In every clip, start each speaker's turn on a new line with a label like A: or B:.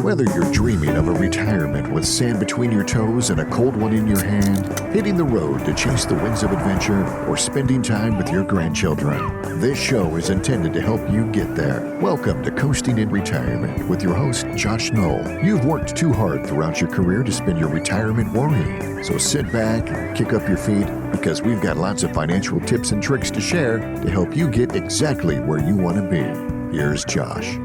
A: Whether you're dreaming of a retirement with sand between your toes and a cold one in your hand, hitting the road to chase the winds of adventure, or spending time with your grandchildren, this show is intended to help you get there. Welcome to Coasting in Retirement with your host, Josh Knoll. You've worked too hard throughout your career to spend your retirement worrying. So sit back, kick up your feet, because we've got lots of financial tips and tricks to share to help you get exactly where you want to be. Here's Josh.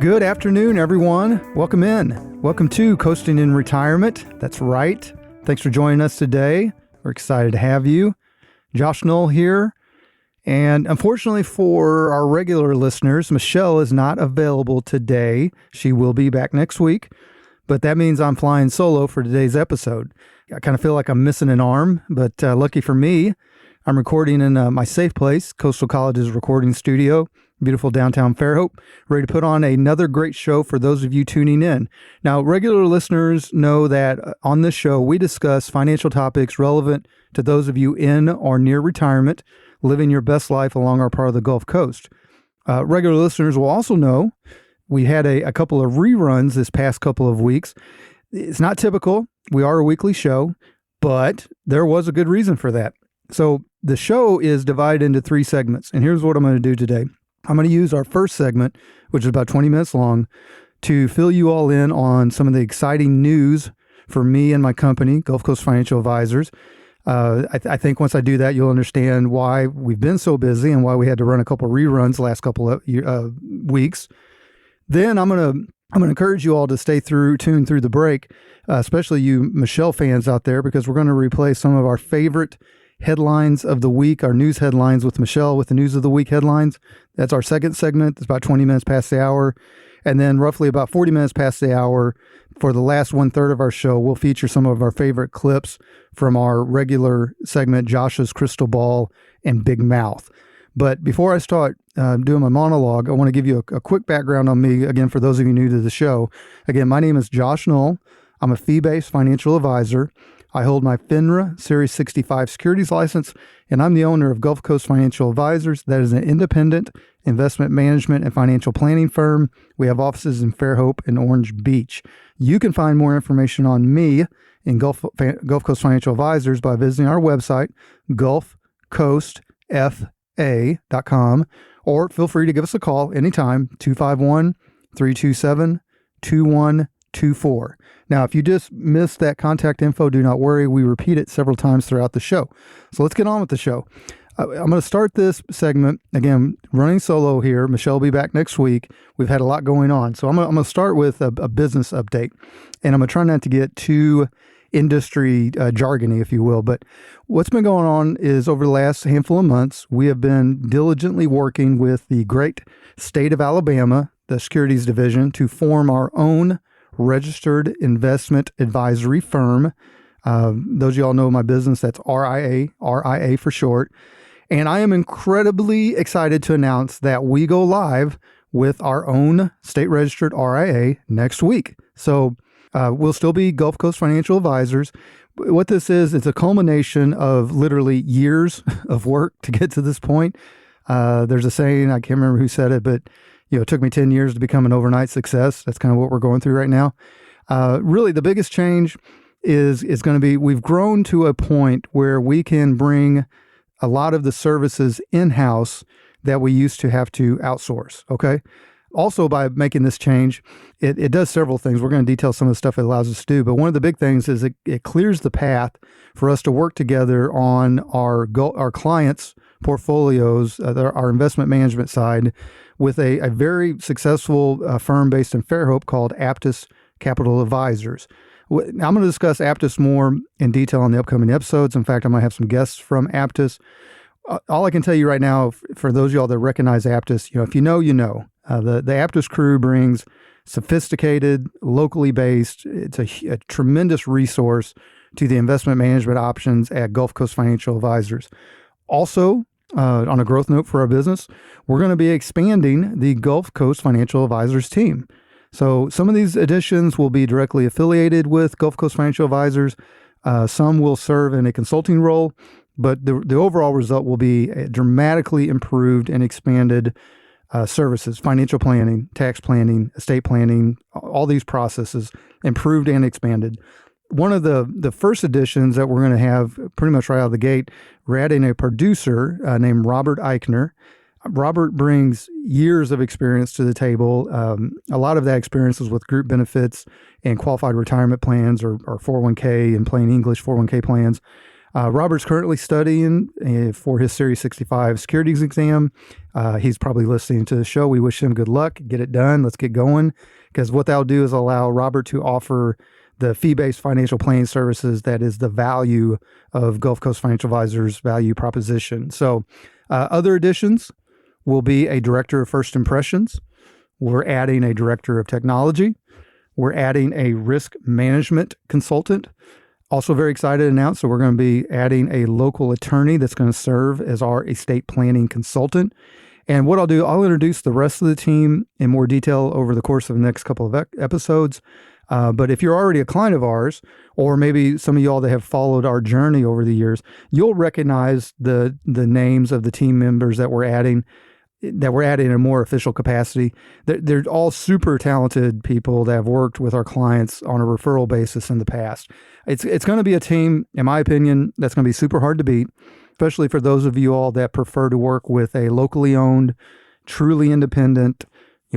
B: Good afternoon, everyone. Welcome in. Welcome to Coasting in Retirement. That's right. Thanks for joining us today. We're excited to have you. Josh Knoll here. And unfortunately for our regular listeners, Michelle is not available today. She will be back next week, but that means I'm flying solo for today's episode. I kind of feel like I'm missing an arm, but lucky for me, I'm recording in my safe place, Coastal College's recording studio, beautiful downtown Fairhope, ready to put on another great show for those of you tuning in. Now, regular listeners know that on this show, we discuss financial topics relevant to those of you in or near retirement, living your best life along our part of the Gulf Coast. Regular listeners will also know we had a couple of reruns this past couple of weeks. It's not typical. We are a weekly show, but there was a good reason for that. So the show is divided into three segments, and here's what I'm going to do today. I'm going to use our first segment, which is about 20 minutes long, to fill you all in on some of the exciting news for me and my company, Gulf Coast Financial Advisors. I think once I do that, you'll understand why we've been so busy and why we had to run a couple of reruns the last couple of weeks. Then I'm going to encourage you all to stay tuned through the break, especially you Michelle fans out there, because we're going to replay some of our favorite headlines of the week, our news headlines with Michelle with the News of the Week headlines. That's our second segment. It's about 20 minutes past the hour. And then roughly about 40 minutes past the hour for the last 1/3 of our show, we'll feature some of our favorite clips from our regular segment, Josh's Crystal Ball and Big Mouth. But before I start doing my monologue, I want to give you a quick background on me, again, for those of you new to the show. Again, my name is Josh Knoll. I'm a fee-based financial advisor. I hold my FINRA Series 65 securities license, and I'm the owner of Gulf Coast Financial Advisors. That is an independent investment management and financial planning firm. We have offices in Fairhope and Orange Beach. You can find more information on me in Gulf Coast Financial Advisors by visiting our website, gulfcoastfa.com, or feel free to give us a call anytime, 251-327-2124. Now, if you just missed that contact info, do not worry. We repeat it several times throughout the show. So let's get on with the show. I'm going to start this segment, again, running solo here. Michelle will be back next week. We've had a lot going on. So I'm going to start with a business update, and I'm going to try not to get too industry jargony, if you will. But what's been going on is over the last handful of months, we have been diligently working with the great state of Alabama, the Securities Division, to form our own registered investment advisory firm. Those of y'all know my business, that's RIA for short. And I am incredibly excited to announce that we go live with our own state registered RIA next week. So we'll still be Gulf Coast Financial Advisors. What this is, it's a culmination of literally years of work to get to this point. There's a saying, I can't remember who said it, but it took me 10 years to become an overnight success. That's kind of what we're going through right now. Really, the biggest change is going to be, we've grown to a point where we can bring a lot of the services in-house that we used to have to outsource, okay? Also, by making this change, it does several things. We're going to detail some of the stuff it allows us to do, but one of the big things is it clears the path for us to work together on our clients' portfolios, our investment management side, with a very successful firm based in Fairhope called Aptus Capital Advisors. I'm going to discuss Aptus more in detail on the upcoming episodes. In fact, I might have some guests from Aptus. All I can tell you right now, for those of y'all that recognize Aptus, if you know, you know. The Aptus crew brings sophisticated, locally based, it's a tremendous resource to the investment management options at Gulf Coast Financial Advisors. Also, on a growth note for our business, we're going to be expanding the Gulf Coast Financial Advisors team. So some of these additions will be directly affiliated with Gulf Coast Financial Advisors. Some will serve in a consulting role, but the overall result will be a dramatically improved and expanded services, financial planning, tax planning, estate planning, all these processes improved and expanded. One of the first additions that we're going to have pretty much right out of the gate, we're adding a producer named Robert Eichner. Robert brings years of experience to the table. A lot of that experience is with group benefits and qualified retirement plans or 401k in plain English 401k plans. Robert's currently studying for his Series 65 securities exam. He's probably listening to the show. We wish him good luck. Get it done. Let's get going. Because what that'll do is allow Robert to offer the fee-based financial planning services that is the value of Gulf Coast Financial Advisors' value proposition. So other additions will be a director of first impressions. We're adding a director of technology. We're adding a risk management consultant. Also very excited to announce that we're going to be adding a local attorney that's going to serve as our estate planning consultant. And what I'll do, I'll introduce the rest of the team in more detail over the course of the next couple of episodes. But if you're already a client of ours, or maybe some of y'all that have followed our journey over the years, you'll recognize the names of the team members that we're adding in a more official capacity. They're all super talented people that have worked with our clients on a referral basis in the past. It's going to be a team, in my opinion, that's going to be super hard to beat, especially for those of you all that prefer to work with a locally owned, truly independent,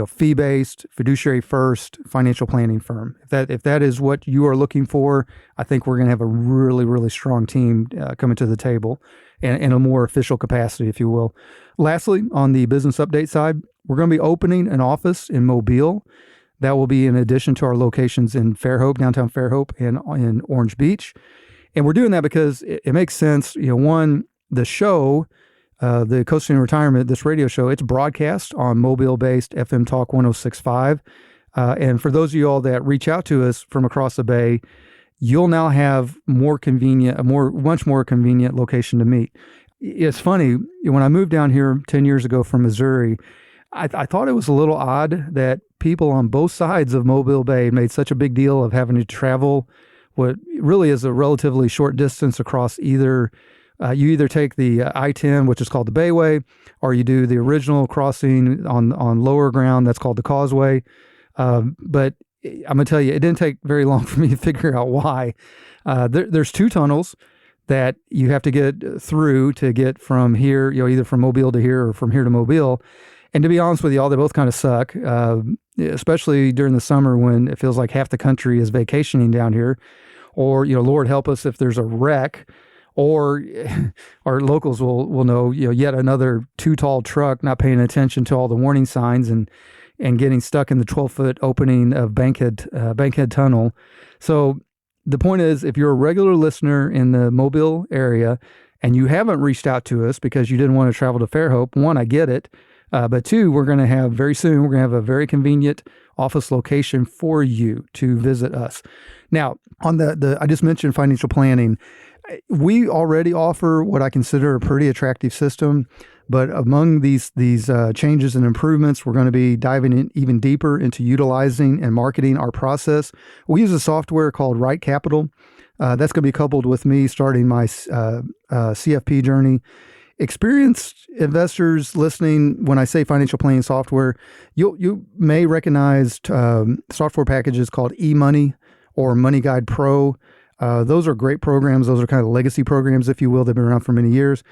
B: fee-based, fiduciary first financial planning firm. If that is what you are looking for, I think we're going to have a really, really strong team coming to the table in a more official capacity, if you will. Lastly, on the business update side, we're going to be opening an office in Mobile. That will be in addition to our locations in Fairhope, downtown Fairhope, and in Orange Beach. And we're doing that because it makes sense. One, the show, the Coasting in Retirement, this radio show, it's broadcast on mobile-based FM Talk 106.5. And for those of you all that reach out to us from across the bay, you'll now have much more convenient location to meet. It's funny, when I moved down here 10 years ago from Missouri, I thought it was a little odd that people on both sides of Mobile Bay made such a big deal of having to travel what really is a relatively short distance across you either take the I-10, which is called the Bayway, or you do the original crossing on lower ground that's called the Causeway. But I'm going to tell you, it didn't take very long for me to figure out why. There's two tunnels that you have to get through to get from here, either from Mobile to here or from here to Mobile. And to be honest with you all, they both kind of suck, especially during the summer when it feels like half the country is vacationing down here. Or, Lord help us if there's a wreck. Or our locals will know, yet another too tall truck not paying attention to all the warning signs and getting stuck in the 12-foot opening of Bankhead Tunnel. So the point is, if you're a regular listener in the Mobile area and you haven't reached out to us because you didn't want to travel to Fairhope, one, I get it. But two, we're going to have very soon, we're going to have a very convenient office location for you to visit us. Now, on I just mentioned financial planning. We already offer what I consider a pretty attractive system, but among these changes and improvements, we're going to be diving in even deeper into utilizing and marketing our process. We use a software called Right Capital. That's going to be coupled with me starting my CFP journey. Experienced investors listening, when I say financial planning software, you may recognize software packages called eMoney or Money Guide Pro. Those are great programs. Those are kind of legacy programs, if you will. They've been around for many years,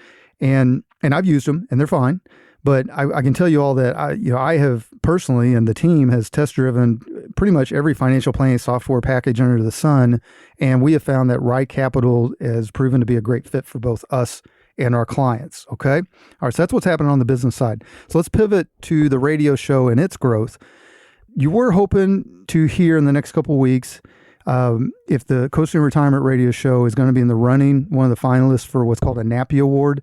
B: and I've used them, and they're fine. But I can tell you all that I have personally, and the team has test driven pretty much every financial planning software package under the sun, and we have found that Right Capital has proven to be a great fit for both us and our clients. Okay, all right. So that's what's happening on the business side. So let's pivot to the radio show and its growth. You were hoping to hear in the next couple of weeks. If the Coasting Retirement Radio Show is going to be in the running, one of the finalists for what's called a NAPI Award.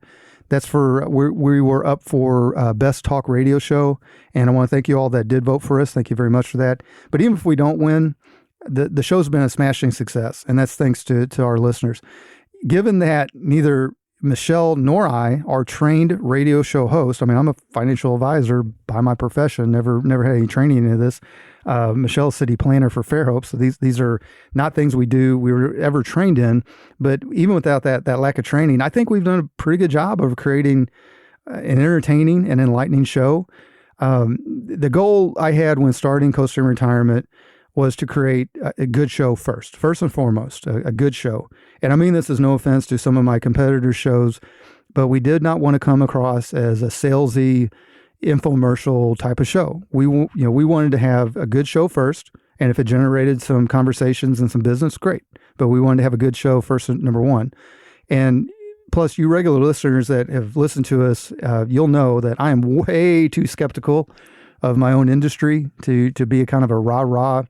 B: That's for, we were up for Best Talk Radio Show, and I want to thank you all that did vote for us. Thank you very much for that. But even if we don't win, the show's been a smashing success, and that's thanks to our listeners. Given that neither Michelle nor I are trained radio show hosts. I mean, I'm a financial advisor by my profession, never had any training in this. Michelle's city planner for Fairhope. So these are not things we were ever trained in. But even without that lack of training, I think we've done a pretty good job of creating an entertaining and enlightening show. The goal I had when starting Coasting Retirement was to create a good show first and foremost, a good show. And I mean this as no offense to some of my competitors' shows, but we did not want to come across as a salesy infomercial type of show. We wanted to have a good show first, and if it generated some conversations and some business, great. But we wanted to have a good show first, number one. And plus, you regular listeners that have listened to us, you'll know that I am way too skeptical of my own industry to be a kind of a rah-rah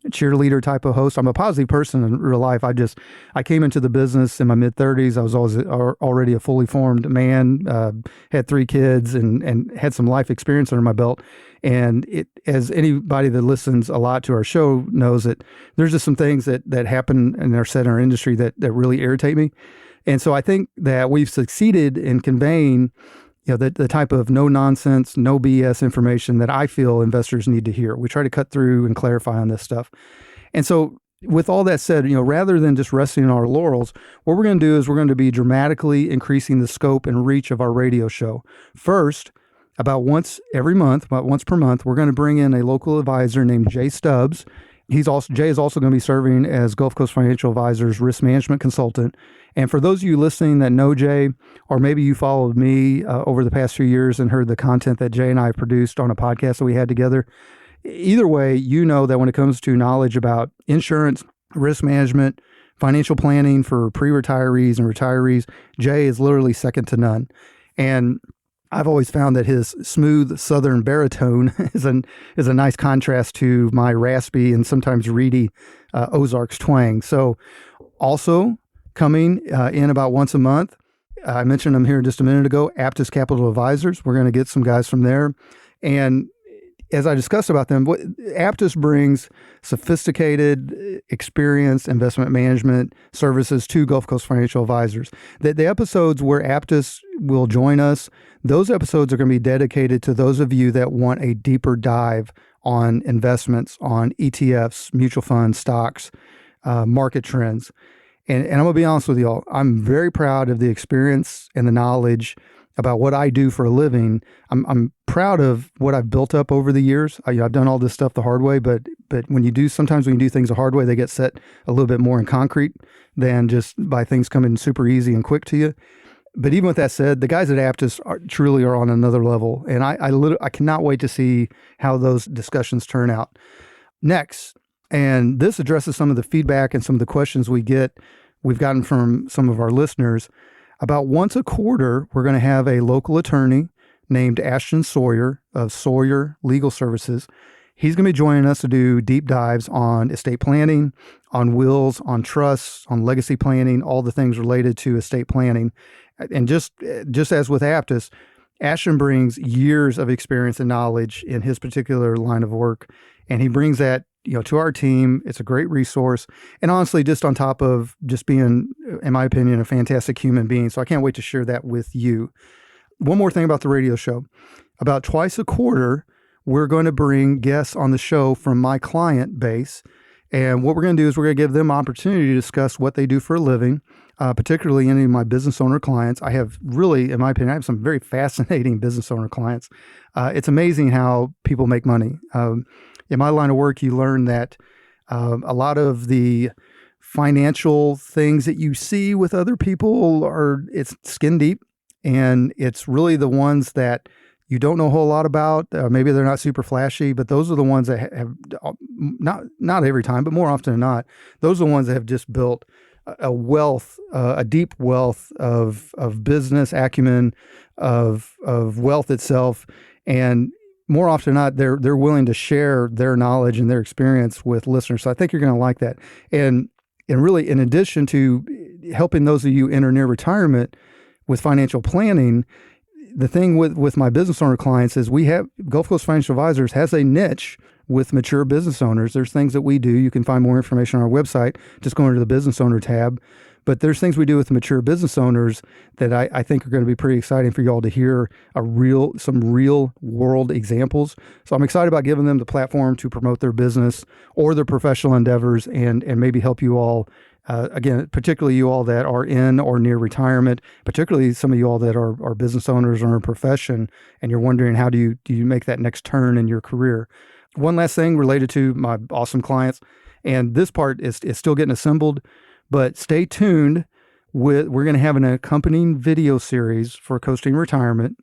B: cheerleader type of host. I'm a positive person in real life. I came into the business in my mid-30s. I was already a fully formed man, had 3 kids, and had some life experience under my belt. And as anybody that listens a lot to our show knows, that there's just some things that happen and are said in our industry that really irritate me. And so I think that we've succeeded in conveying the type of no nonsense, no BS information that I feel investors need to hear. We try to cut through and clarify on this stuff. And so with all that said, rather than just resting on our laurels, what we're going to do is we're going to be dramatically increasing the scope and reach of our radio show. First, about once per month, we're going to bring in a local advisor named Jay Stubbs. Jay is also going to be serving as Gulf Coast Financial Advisors risk management consultant. And for those of you listening that know Jay, or maybe you followed me over the past few years and heard the content that Jay and I produced on a podcast that we had together, either way, you know that when it comes to knowledge about insurance, risk management, financial planning for pre-retirees and retirees, Jay is literally second to none. And I've always found that his smooth Southern baritone is a nice contrast to my raspy and sometimes reedy Ozarks twang. So also coming in about once a month, I mentioned them here just a minute ago, Aptus Capital Advisors. We're going to get some guys from there. And as I discussed about them, Aptus brings sophisticated, experienced investment management services to Gulf Coast Financial Advisors. The episodes where Aptus will join us, those episodes are going to be dedicated to those of you that want a deeper dive on investments, on ETFs, mutual funds, stocks, market trends. And I'm going to be honest with y'all, I'm very proud of the experience and the knowledge about what I do for a living. I'm proud of what I've built up over the years. I've done all this stuff the hard way, but sometimes when you do things the hard way, they get set a little bit more in concrete than just by things coming super easy and quick to you. But even with that said, the guys at Aptus truly are on another level, and I cannot wait to see how those discussions turn out. Next, and this addresses some of the feedback and some of the questions we've gotten from some of our listeners. About once a quarter, we're going to have a local attorney named Ashton Sawyer of Sawyer Legal Services. He's going to be joining us to do deep dives on estate planning, on wills, on trusts, on legacy planning, all the things related to estate planning. And just as with Aptus, Ashton brings years of experience and knowledge in his particular line of work, and he brings that to our team. It's a great resource, and honestly, just on top of just being, in my opinion, a fantastic human being. So I can't wait to share that with you. One more thing about the radio show. About twice a quarter, we're going to bring guests on the show from my client base. And what we're going to do is we're going to give them opportunity to discuss what they do for a living, particularly any of my business owner clients. I have really, in my opinion, I have some very fascinating business owner clients. It's amazing how people make money. In my line of work, you learn that a lot of the financial things that you see with other people it's skin deep, and it's really the ones that you don't know a whole lot about. Maybe they're not super flashy, but those are the ones that have not every time, but more often than not, those are the ones that have just built a wealth, a deep wealth of business acumen, of wealth itself, and more often than not, they're willing to share their knowledge and their experience with listeners. So I think you're going to like that. And really, in addition to helping those of you in or near retirement with financial planning, the thing with my business owner clients is we have Gulf Coast Financial Advisors has a niche with mature business owners. There's things that we do. You can find more information on our website. Just go into the business owner tab. But there's things we do with mature business owners that I think are going to be pretty exciting for you all to hear some real world examples. So I'm excited about giving them the platform to promote their business or their professional endeavors and maybe help you all Again, particularly you all that are in or near retirement, particularly some of you all that are business owners or in profession, and you're wondering how do you make that next turn in your career. One last thing related to my awesome clients, and this part is still getting assembled, but stay tuned. We're going to have an accompanying video series for Coasting Retirement.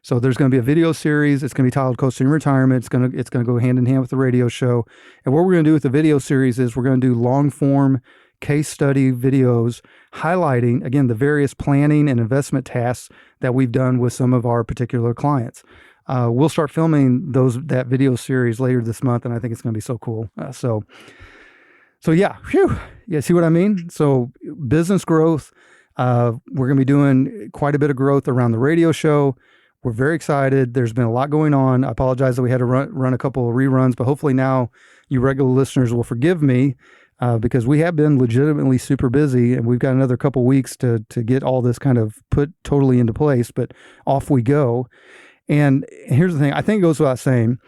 B: So there's going to be a video series. It's going to be titled Coasting Retirement. It's going to go hand in hand with the radio show. And what we're going to do with the video series is we're going to do long form case study videos highlighting, again, the various planning and investment tasks that we've done with some of our particular clients. We'll start filming that video series later this month, and I think it's going to be so cool. So yeah, whew. Yeah, see what I mean? So business growth, we're going to be doing quite a bit of growth around the radio show. We're very excited. There's been a lot going on. I apologize that we had to run a couple of reruns, but hopefully now you regular listeners will forgive me because we have been legitimately super busy, and we've got another couple weeks to get all this kind of put totally into place, but off we go. And here's the thing. I think it goes without saying,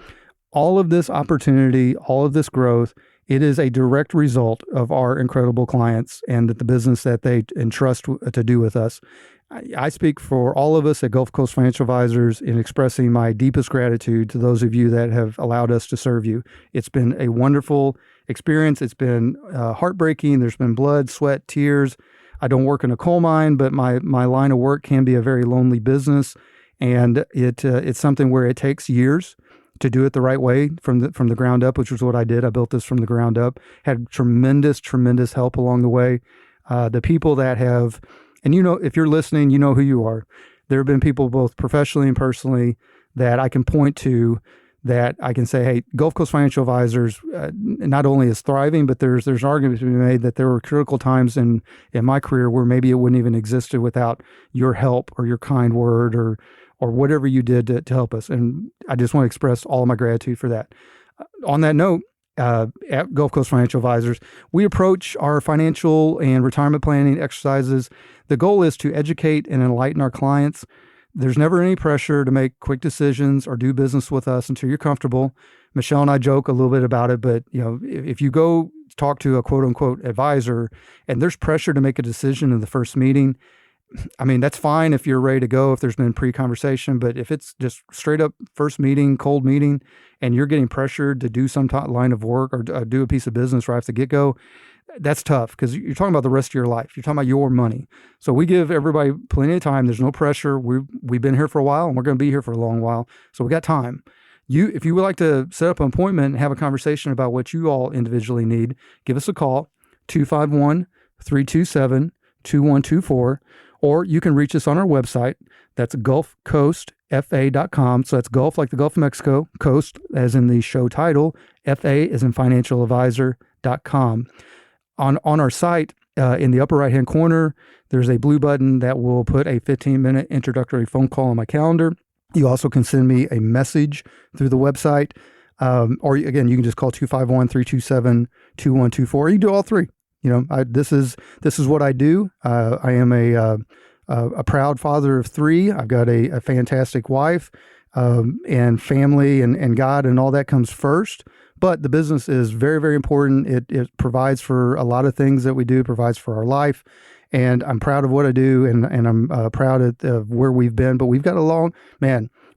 B: all of this opportunity, all of this growth, it is a direct result of our incredible clients and the business that they entrust to do with us. I speak for all of us at Gulf Coast Financial Advisors in expressing my deepest gratitude to those of you that have allowed us to serve you. It's been a wonderful experience. It's been heartbreaking. There's been blood, sweat, tears. I don't work in a coal mine, but my line of work can be a very lonely business, and it's something where it takes years to do it the right way from the ground up, which was what I did. I built this from the ground up. Had tremendous help along the way. The people that have, and if you're listening, you know who you are. There have been people both professionally and personally that I can point to, that I can say, hey, Gulf Coast Financial Advisors not only is thriving, but there's an argument to be made that there were critical times in my career where maybe it wouldn't even existed without your help or your kind word or whatever you did to help us. And I just want to express all of my gratitude for that. On that note, at Gulf Coast Financial Advisors, we approach our financial and retirement planning exercises. The goal is to educate and enlighten our clients. There's never any pressure to make quick decisions or do business with us until you're comfortable. Michelle and I joke a little bit about it, but if you go talk to a quote unquote advisor and there's pressure to make a decision in the first meeting, I mean, that's fine if you're ready to go, if there's been pre-conversation, but if it's just straight up first meeting, cold meeting, and you're getting pressured to do some line of work or do a piece of business right off the get-go, that's tough because you're talking about the rest of your life. You're talking about your money. So we give everybody plenty of time. There's no pressure. We've been here for a while, and we're going to be here for a long while. So we got time. If you would like to set up an appointment and have a conversation about what you all individually need, give us a call, 251-327-2124. Or you can reach us on our website. That's gulfcoastfa.com. So that's Gulf like the Gulf of Mexico, Coast as in the show title, FA as in financialadvisor.com. On our site, in the upper right-hand corner, there's a blue button that will put a 15-minute introductory phone call on my calendar. You also can send me a message through the website. Or again, you can just call 251-327-2124. You can do all three. This is what I do. I am a proud father of three. I've got a fantastic wife, and family and God and all that comes first. But the business is very, very important. It provides for a lot of things that we do, provides for our life. And I'm proud of what I do, and I'm proud of where we've been. But we've got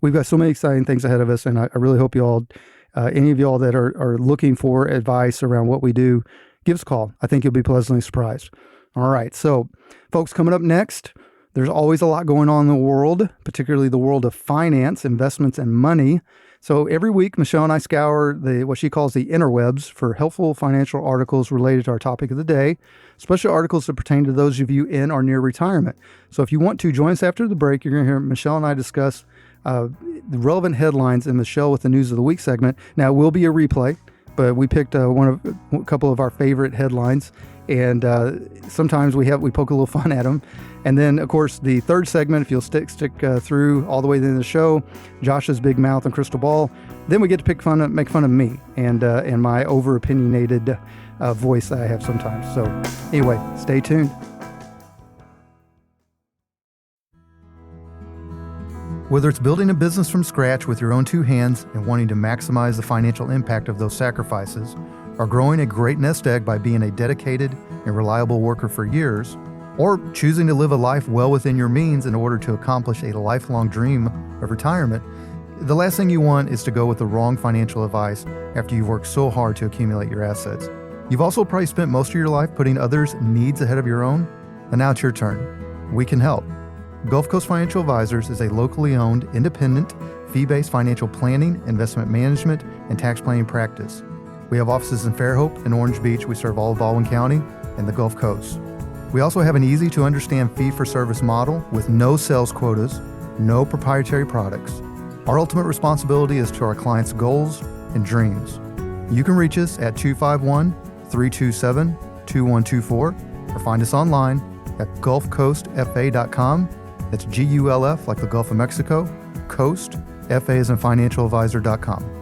B: we've got so many exciting things ahead of us. And I really hope you all, any of you all that are looking for advice around what we do, give us a call. I think you'll be pleasantly surprised. All right. So, folks, coming up next, there's always a lot going on in the world, particularly the world of finance, investments, and money. So every week, Michelle and I scour what she calls the interwebs for helpful financial articles related to our topic of the day, especially articles that pertain to those of you in or near retirement. So if you want to join us after the break, you're going to hear Michelle and I discuss the relevant headlines in Michelle with the News of the Week segment. Now, it will be a replay, but we picked a couple of our favorite headlines, and sometimes we poke a little fun at them. And then, of course, the third segment, if you'll stick through all the way to the end of the show, Josh's big mouth and crystal ball. Then we get to make fun of me and my over-opinionated voice that I have sometimes. So anyway, stay tuned. Whether it's building a business from scratch with your own two hands and wanting to maximize the financial impact of those sacrifices, are growing a great nest egg by being a dedicated and reliable worker for years, or choosing to live a life well within your means in order to accomplish a lifelong dream of retirement, the last thing you want is to go with the wrong financial advice after you've worked so hard to accumulate your assets. You've also probably spent most of your life putting others' needs ahead of your own, and now it's your turn. We can help. Gulf Coast Financial Advisors is a locally owned, independent, fee-based financial planning, investment management, and tax planning practice. We have offices in Fairhope and Orange Beach. We serve all of Baldwin County and the Gulf Coast. We also have an easy-to-understand fee-for-service model with no sales quotas, no proprietary products. Our ultimate responsibility is to our clients' goals and dreams. You can reach us at 251-327-2124 or find us online at gulfcoastfa.com. That's Gulf, like the Gulf of Mexico, Coast, FA as in financialadvisor.com.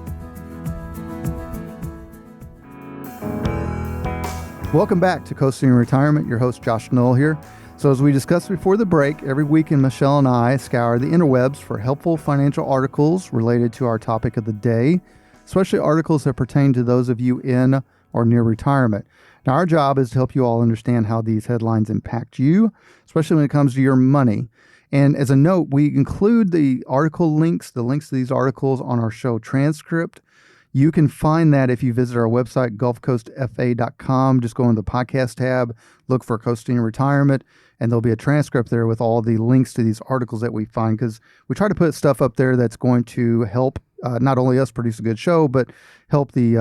B: Welcome back to Coasting in Retirement. Your host, Josh Knoll here. So as we discussed before the break, every weekend Michelle and I scour the interwebs for helpful financial articles related to our topic of the day, especially articles that pertain to those of you in or near retirement. Now, our job is to help you all understand how these headlines impact you, especially when it comes to your money. And as a note, we include the article links, the links to these articles on our show transcript. You can find that if you visit our website, gulfcoastfa.com. Just go into the podcast tab, look for Coasting in Retirement, and there'll be a transcript there with all the links to these articles that we find, because we try to put stuff up there that's going to help not only us produce a good show, but help the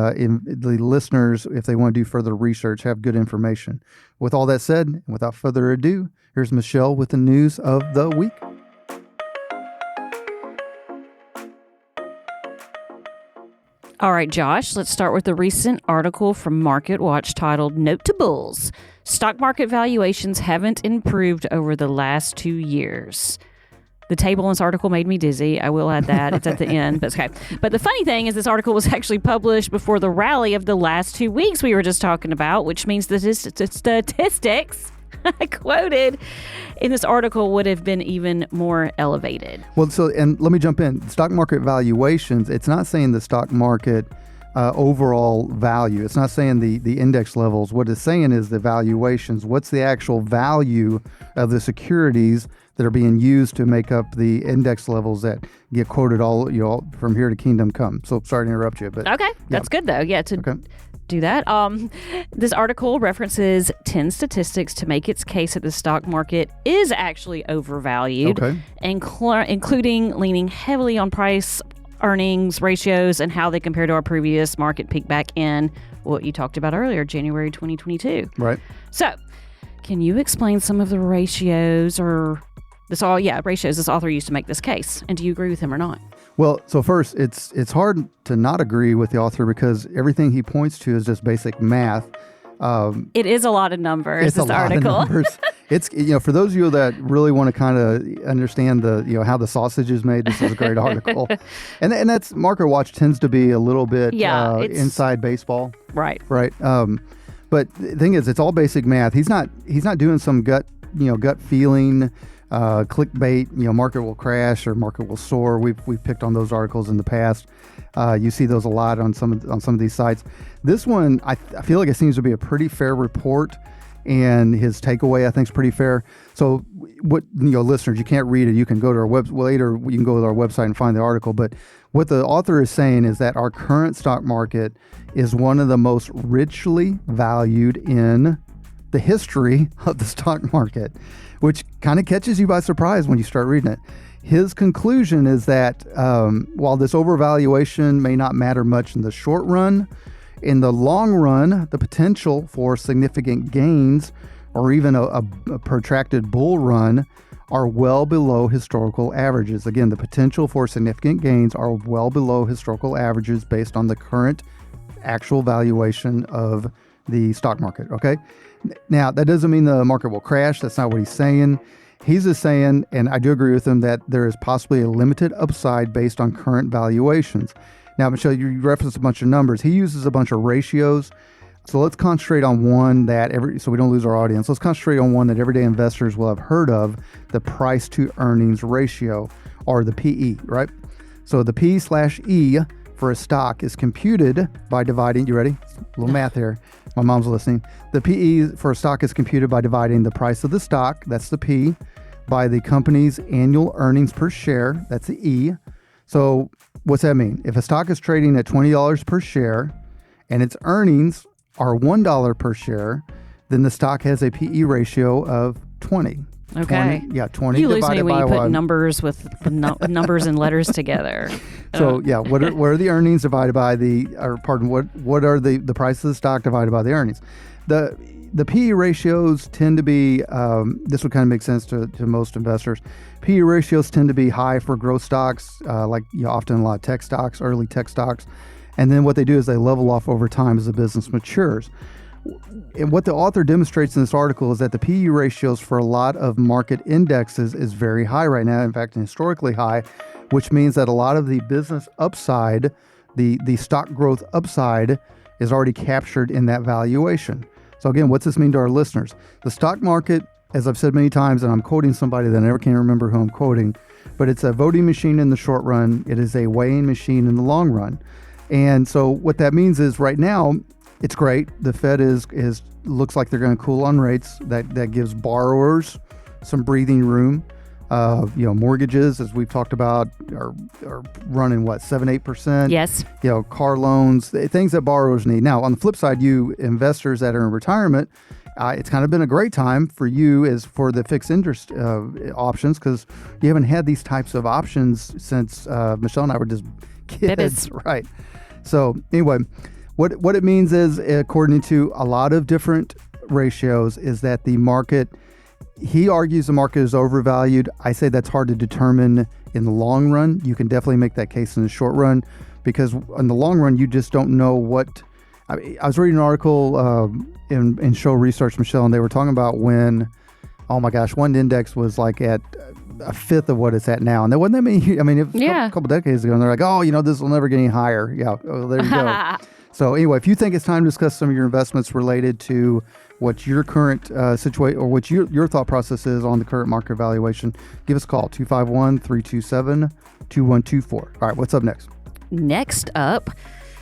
B: listeners, if they want to do further research, have good information. With all that said, and without further ado, here's Michelle with the news of the week.
C: All right, Josh, let's start with a recent article from MarketWatch titled Notables. Stock market valuations haven't improved over the last 2 years. The table in this article made me dizzy. I will add that. It's at the end, but it's okay. But the funny thing is this article was actually published before the rally of the last 2 weeks we were just talking about, which means the statistics I quoted in this article would have been even more elevated.
B: Well, and let me jump in. Stock market valuations, it's not saying the stock market overall value. It's not saying the index levels. What it's saying is the valuations. What's the actual value of the securities that are being used to make up the index levels that get quoted all from here to kingdom come. So sorry to interrupt you, but
C: okay, that's good though. Yeah, do that. This article references 10 statistics to make its case that the stock market is actually overvalued, including leaning heavily on price earnings ratios and how they compare to our previous market peak back in what you talked about earlier, January 2022.
B: Right.
C: So, can you explain some of the ratios ratios this author used to make this case? And do you agree with him or not?
B: Well, so first, it's hard to not agree with the author because everything he points to is just basic math.
C: It is a lot of numbers, this article.
B: Of numbers. It's, for those of you that really want to kind of understand how the sausage is made, this is a great article. And that's MarketWatch tends to be a little bit inside baseball.
C: Right.
B: Right. But the thing is, it's all basic math. He's not doing some gut feeling, clickbait, market will crash or market will soar. We've picked on those articles in the past. You see those a lot on some of these sites. This one, I feel like it seems to be a pretty fair report, and his takeaway I think is pretty fair. So, what listeners, you can't read it. You can go to our later. You can go to our website and find the article. But what the author is saying is that our current stock market is one of the most richly valued in the history of the stock market, which kind of catches you by surprise when you start reading it. His conclusion is that while this overvaluation may not matter much in the short run, in the long run, the potential for significant gains or even a protracted bull run are well below historical averages. Again, the potential for significant gains are well below historical averages based on the current actual valuation of the stock market, okay? Now, that doesn't mean the market will crash. That's not what he's saying. He's just saying, and I do agree with him, that there is possibly a limited upside based on current valuations. Now, Michelle, you referenced a bunch of numbers. He uses a bunch of ratios. So let's concentrate on one so we don't lose our audience. Let's concentrate on one that everyday investors will have heard of, the price to earnings ratio, or the PE, right? So the P/E for a stock is computed by dividing, you ready? A little math here. My mom's listening. The PE for a stock is computed by dividing the price of the stock, that's the P, by the company's annual earnings per share, that's the E. So what's that mean? If a stock is trading at $20 per share and its earnings are $1 per share, then the stock has a PE ratio of 20.
C: Okay.
B: 20
C: you lose
B: divided
C: me when
B: by
C: you put
B: 1.
C: numbers with numbers and letters together.
B: So what are the earnings divided by what are the price of the stock divided by the earnings? The PE ratios tend to be, this would kind of make sense to most investors. PE ratios tend to be high for growth stocks, often a lot of tech stocks, early tech stocks. And then what they do is they level off over time as the business matures. And what the author demonstrates in this article is that the PE ratios for a lot of market indexes is very high right now, in fact, historically high, which means that a lot of the business upside, the stock growth upside, is already captured in that valuation. So again, what's this mean to our listeners? The stock market, as I've said many times, and I'm quoting somebody that I never can remember who I'm quoting, but it's a voting machine in the short run. It is a weighing machine in the long run. And so what that means is right now, it's great. The Fed looks like they're going to cool on rates. That gives borrowers some breathing room. Mortgages, as we've talked about, are running 7-8%.
C: Yes.
B: Car loans, things that borrowers need. Now, on the flip side, you investors that are in retirement, it's kind of been a great time for you is for the fixed interest options, because you haven't had these types of options since Michelle and I were just kids,
C: Babies.
B: right? So anyway. What it means is, according to a lot of different ratios, is that the market, he argues the market is overvalued. I say that's hard to determine in the long run. You can definitely make that case in the short run, because in the long run, you just don't know what. I was reading an article in Show Research, Michelle, and they were talking about when, oh my gosh, one index was like at a fifth of what it's at now. And that wasn't that many, a couple decades ago, and they're like, this will never get any higher. Yeah, there you go. So anyway, if you think it's time to discuss some of your investments related to what your current situation or what your thought process is on the current market valuation, give us a call, 251-327-2124. All right, what's up next?
C: Next up,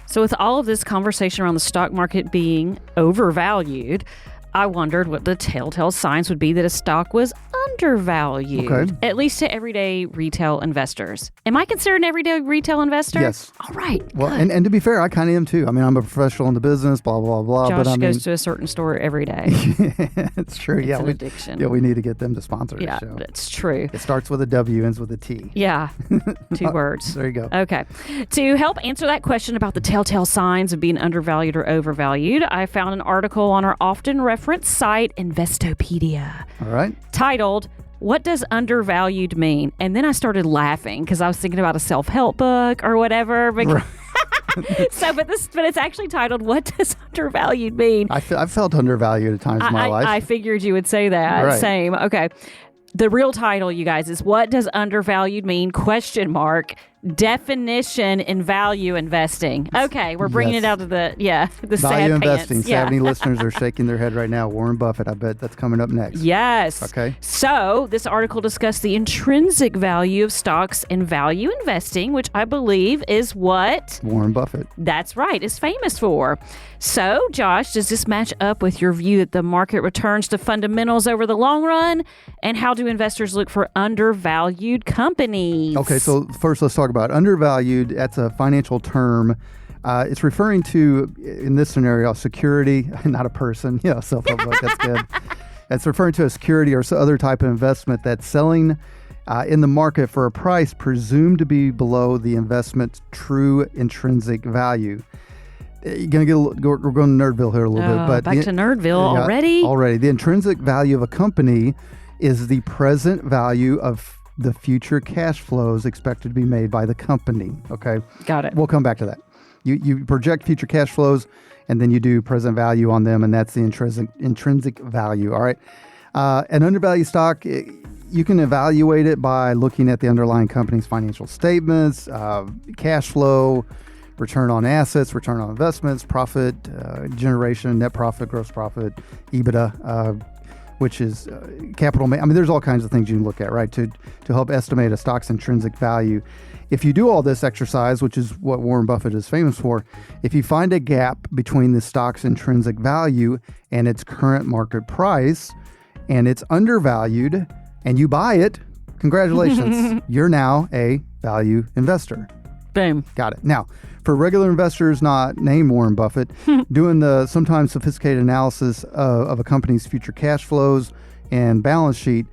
C: so with all of this conversation around the stock market being overvalued, I wondered what the telltale signs would be that a stock was undervalued, at least to everyday retail investors. Am I considered an everyday retail investor?
B: Yes.
C: All right.
B: Well, and to be fair, I kind of am too. I'm a professional in the business, blah, blah, blah.
C: Josh goes to a certain store every day.
B: It's true.
C: It's an addiction.
B: Yeah, we need to get them to sponsor the show.
C: That's true.
B: It starts with a W, ends with a T.
C: Yeah. 2 words.
B: There you go.
C: Okay. To help answer that question about the telltale signs of being undervalued or overvalued, I found an article on our often referenced site, Investopedia.
B: All right.
C: Titled, "What Does Undervalued Mean?" And then I started laughing because I was thinking about a self-help book or whatever. But it's actually titled, "What Does Undervalued Mean?"
B: I've felt undervalued at times in my life.
C: I figured you would say that.
B: Right.
C: Same. Okay. The real title, you guys, is "What Does Undervalued Mean?" ? Definition in value investing. Okay, we're bringing it out of the
B: value
C: sad
B: investing.
C: pants. Yeah.
B: 70 listeners are shaking their head right now. Warren Buffett, I bet that's coming up next.
C: Yes.
B: Okay.
C: So this article discussed the intrinsic value of stocks and value investing, which I believe is what
B: Warren Buffett.
C: That's right, is famous for. So, Josh, does this match up with your view that the market returns to fundamentals over the long run? And how do investors look for undervalued companies?
B: Okay, so first let's talk about undervalued. That's a financial term. It's referring to, in this scenario, a security, not a person. Self-help book, that's good. It's referring to a security or other type of investment that's selling in the market for a price presumed to be below the investment's true intrinsic value. You're gonna we're going to Nerdville here a little bit, but
C: back to Nerdville already.
B: Already, the intrinsic value of a company is the present value of the future cash flows expected to be made by the company. Okay,
C: got it.
B: We'll come back to that. You project future cash flows, and then you do present value on them, and that's the intrinsic value. All right, an undervalued stock, you can evaluate it by looking at the underlying company's financial statements, cash flow, return on assets, return on investments, profit generation, net profit, gross profit, EBITDA, which is capital. I mean, there's all kinds of things you can look at, right, to help estimate a stock's intrinsic value. If you do all this exercise, which is what Warren Buffett is famous for, if you find a gap between the stock's intrinsic value and its current market price, and it's undervalued, and you buy it, congratulations, you're now a value investor.
C: Boom.
B: Got it. Now, for regular investors not named Warren Buffett, doing the sometimes sophisticated analysis of a company's future cash flows and balance sheet,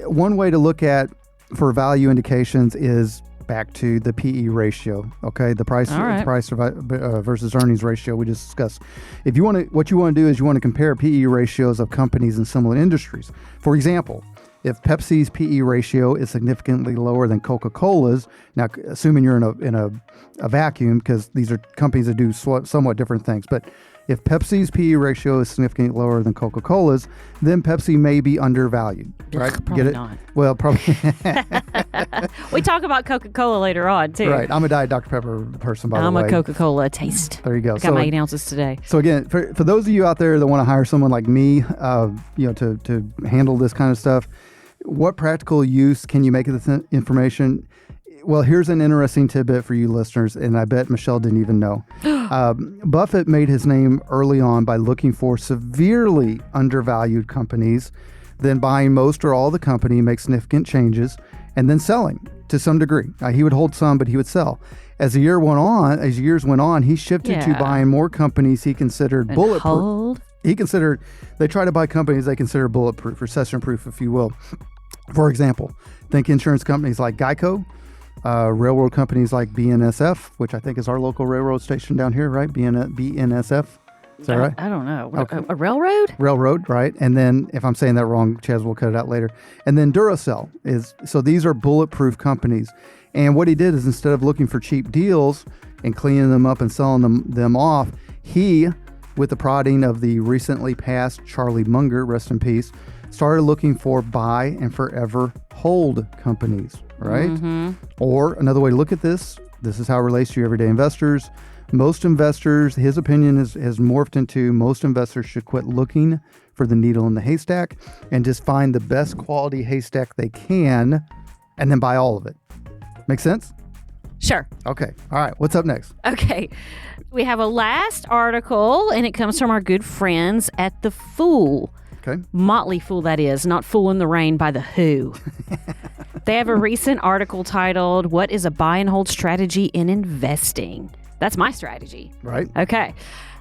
B: one way to look at for value indications is back to the PE ratio, okay? The price versus earnings ratio we just discussed. If you want to, what you want to do is you want to compare PE ratios of companies in similar industries. For example, if Pepsi's PE ratio is significantly lower than Coca-Cola's, now assuming you're in a vacuum, because these are companies that do somewhat different things, but if Pepsi's PE ratio is significantly lower than Coca-Cola's, then Pepsi may be undervalued, right?
C: Probably
B: Get it?
C: not.
B: Well, probably.
C: We talk about Coca-Cola later on, too.
B: Right. I'm a Diet Dr. Pepper person, by the way.
C: I'm a Coca-Cola taste.
B: There you go.
C: I got my 8 ounces today.
B: So again, for those of you out there that want to hire someone like me, to handle this kind of stuff, what practical use can you make of this information? Well, here's an interesting tidbit for you listeners, and I bet Michelle didn't even know. Buffett made his name early on by looking for severely undervalued companies, then buying most or all the company, make significant changes, and then selling to some degree. He would hold some, but he would sell. As years went on, he shifted to buying more companies he considered bulletproof. They try to buy companies they consider bulletproof, recession-proof, if you will. For example, think insurance companies like Geico, railroad companies like BNSF, which I think is our local railroad station down here, right? BNSF. Is that right?
C: I don't know.
B: Okay.
C: A railroad?
B: Railroad, right? And then, if I'm saying that wrong, Chaz will cut it out later. And then Duracell so these are bulletproof companies. And what he did is, instead of looking for cheap deals and cleaning them up and selling them off, he, with the prodding of the recently passed Charlie Munger, rest in peace, started looking for buy and forever hold companies, right? Mm-hmm. Or another way to look at this is how it relates to your everyday investors. Most investors, his opinion has morphed into, most investors should quit looking for the needle in the haystack and just find the best quality haystack they can and then buy all of it. Make sense?
C: Sure.
B: Okay. All right. What's up next?
C: Okay. We have a last article, and it comes from our good friends at The Fool.
B: Okay.
C: Motley Fool, that is, not Fool in the Rain by The Who. They have a recent article titled, "What is a buy and hold strategy in investing?" That's my strategy.
B: Right.
C: Okay.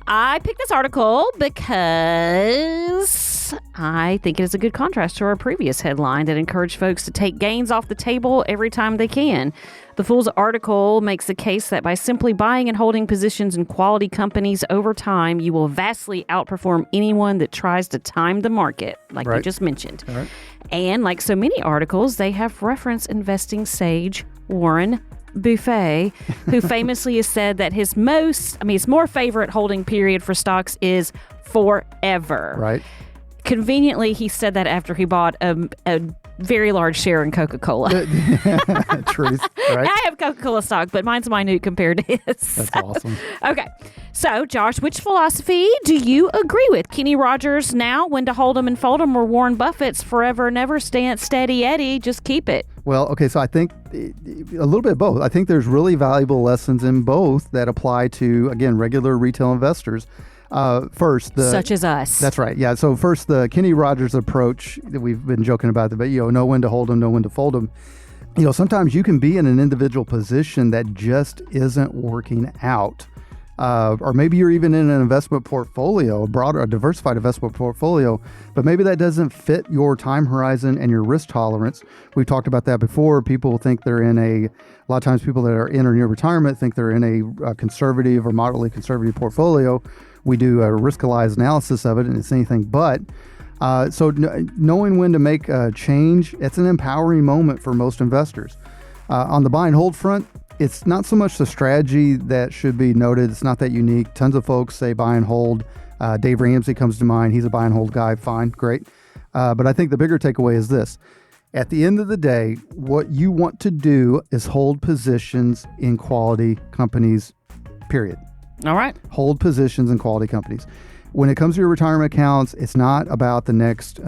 C: I picked this article because I think it is a good contrast to our previous headline that encouraged folks to take gains off the table every time they can. The Fool's article makes the case that by simply buying and holding positions in quality companies over time, you will vastly outperform anyone that tries to time the market, like you just mentioned.
B: All right.
C: And like so many articles, they have referenced investing sage Warren Buffett, who famously has said that his more favorite holding period for stocks is forever.
B: Right.
C: Conveniently, he said that after he bought a very large share in Coca-Cola.
B: Truth, right?
C: I have Coca-Cola stock, but mine's minute compared to his.
B: That's awesome.
C: Okay. So, Josh, which philosophy do you agree with? Kenny Rogers now, when to hold them and fold them, or Warren Buffett's forever, never stand steady Eddie, just keep it?
B: Well, okay, so I think a little bit of both. I think there's really valuable lessons in both that apply to, again, regular retail investors.
C: Such as us.
B: That's right. Yeah. So first, the Kenny Rogers approach that we've been joking about, but know when to hold them, know when to fold them. Sometimes you can be in an individual position that just isn't working out. Or maybe you're even in an investment portfolio, a diversified investment portfolio, but maybe that doesn't fit your time horizon and your risk tolerance. We've talked about that before. People think they're in a lot of times people that are in or near retirement think they're in a conservative or moderately conservative portfolio. We do a risk-analyzed analysis of it, and it's anything but. So knowing when to make a change, it's an empowering moment for most investors. On the buy and hold front, it's not so much the strategy that should be noted. It's not that unique. Tons of folks say buy and hold. Dave Ramsey comes to mind. He's a buy and hold guy. Fine, great. But I think the bigger takeaway is this. At the end of the day, what you want to do is hold positions in quality companies, period.
C: All right.
B: Hold positions in quality companies. When it comes to your retirement accounts, it's not about the next,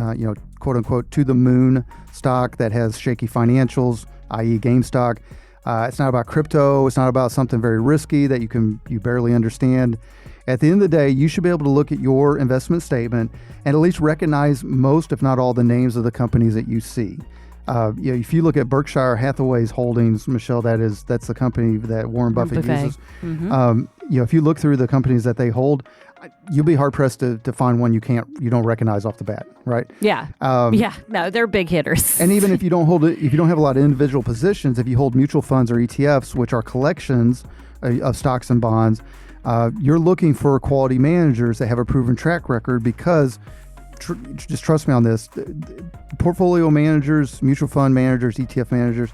B: quote unquote to the moon stock that has shaky financials, i.e. GameStop. It's not about crypto. It's not about something very risky that you barely understand. At the end of the day, you should be able to look at your investment statement and at least recognize most, if not all, the names of the companies that you see. If you look at Berkshire Hathaway's holdings, Michelle, that's the company that Warren Buffett uses.
C: Mm-hmm.
B: If you look through the companies that they hold, you'll be hard pressed to find one you don't recognize off the bat, right?
C: Yeah. No, they're big hitters.
B: And even if you don't have a lot of individual positions, if you hold mutual funds or ETFs, which are collections of stocks and bonds, you're looking for quality managers that have a proven track record because. Just trust me on this. Portfolio managers, mutual fund managers, ETF managers,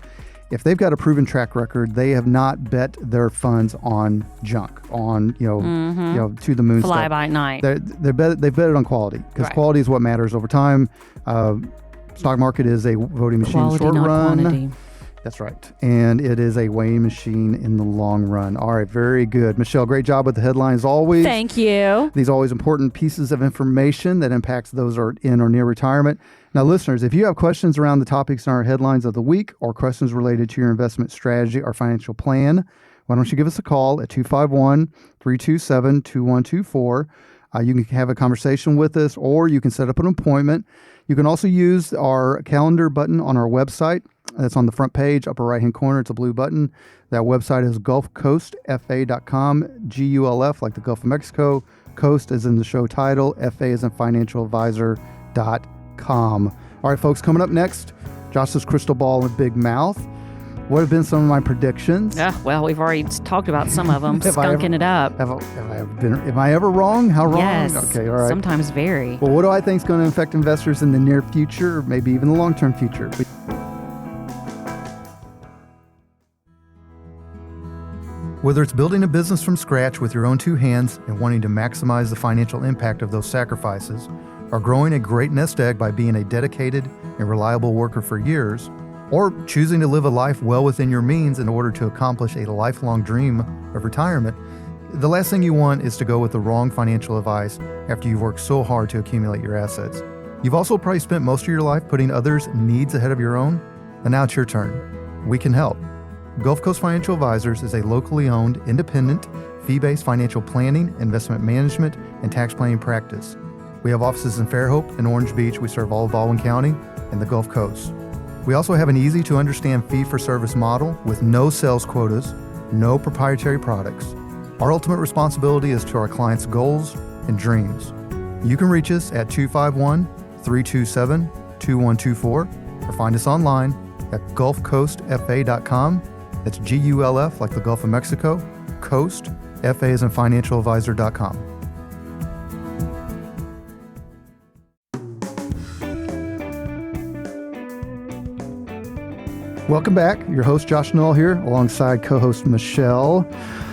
B: if they've got a proven track record, they have not bet their funds on junk, on to the moon
C: fly
B: stuff.
C: by night.
B: They've bet it on quality because quality is what matters over time. Stock market is a voting machine
C: Quality,
B: short
C: not
B: run.
C: Quantity.
B: That's right. And it is a weighing machine in the long run. All right, very good. Michelle, great job with the headlines always.
C: Thank you.
B: These always important pieces of information that impacts those who are in or near retirement. Now, listeners, if you have questions around the topics in our headlines of the week or questions related to your investment strategy or financial plan, why don't you give us a call at 251-327-2124. You can have a conversation with us, or you can set up an appointment. You can also use our calendar button on our website. That's on the front page, upper right-hand corner. It's a blue button. That website is gulfcoastfa.com, GULF, like the Gulf of Mexico. Coast is in the show title. FA is in financialadvisor.com. All right, folks, coming up next, Josh's crystal ball and big mouth. What have been some of my predictions?
C: Well, we've already talked about some of them, skunking it up.
B: Am I ever wrong? How wrong?
C: Yes.
B: Okay, all right.
C: Sometimes very.
B: Well, what do I think is going to affect investors in the near future, or maybe even the long-term future? Whether it's building a business from scratch with your own two hands and wanting to maximize the financial impact of those sacrifices, or growing a great nest egg by being a dedicated and reliable worker for years, or choosing to live a life well within your means in order to accomplish a lifelong dream of retirement, the last thing you want is to go with the wrong financial advice after you've worked so hard to accumulate your assets. You've also probably spent most of your life putting others' needs ahead of your own, and now it's your turn. We can help. Gulf Coast Financial Advisors is a locally owned, independent, fee-based financial planning, investment management, and tax planning practice. We have offices in Fairhope and Orange Beach. We serve all of Baldwin County and the Gulf Coast. We also have an easy-to-understand fee-for-service model with no sales quotas, no proprietary products. Our ultimate responsibility is to our clients' goals and dreams. You can reach us at 251-327-2124 or find us online at gulfcoastfa.com. That's GULF, like the Gulf of Mexico, Coast, FA is in financialadvisor.com. Welcome back. Your host, Josh Null here, alongside co-host Michelle.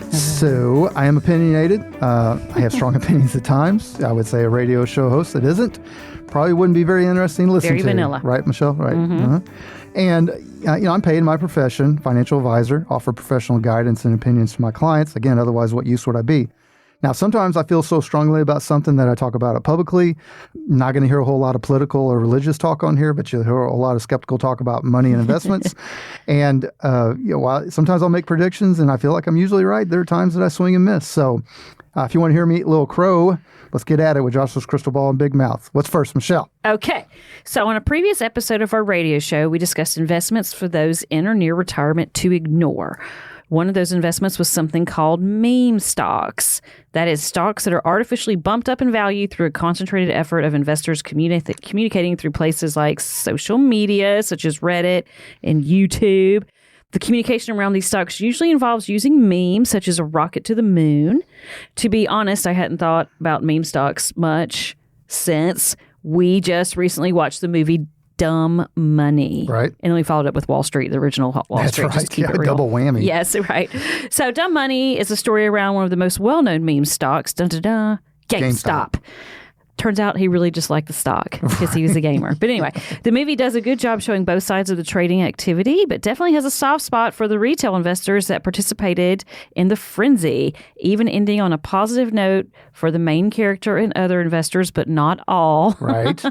B: So I am opinionated. I have strong opinions at times. I would say a radio show host that isn't probably wouldn't be very interesting to listen
C: Very
B: to.
C: vanilla.
B: Right, Michelle? Right.
C: Mm-hmm.
B: Uh-huh. And, I'm paid in my profession, financial advisor, offer professional guidance and opinions to my clients. Again, otherwise, what use would I be? Now, sometimes I feel so strongly about something that I talk about it publicly. I'm not going to hear a whole lot of political or religious talk on here, but you'll hear a lot of skeptical talk about money and investments. And, sometimes I'll make predictions and I feel like I'm usually right. There are times that I swing and miss. So if you want to hear me eat a little crow, let's get at it with Josh's crystal ball and big mouth. What's first, Michelle?
C: Okay. So on a previous episode of our radio show, we discussed investments for those in or near retirement to ignore. One of those investments was something called meme stocks. That is, stocks that are artificially bumped up in value through a concentrated effort of investors communicating through places like social media, such as Reddit and YouTube. The communication around these stocks usually involves using memes, such as a rocket to the moon. To be honest, I hadn't thought about meme stocks much since we just recently watched the movie Dumb Money.
B: Right.
C: And then we followed up with Wall Street, the original Wall
B: That's
C: Street.
B: right.
C: Just to keep it real.
B: Double whammy.
C: Yes, right. So Dumb Money is a story around one of the most well-known meme stocks, GameStop. Turns out he really just liked the stock because he was a gamer. But anyway, the movie does a good job showing both sides of the trading activity, but definitely has a soft spot for the retail investors that participated in the frenzy, even ending on a positive note for the main character and other investors, but not all,
B: Right.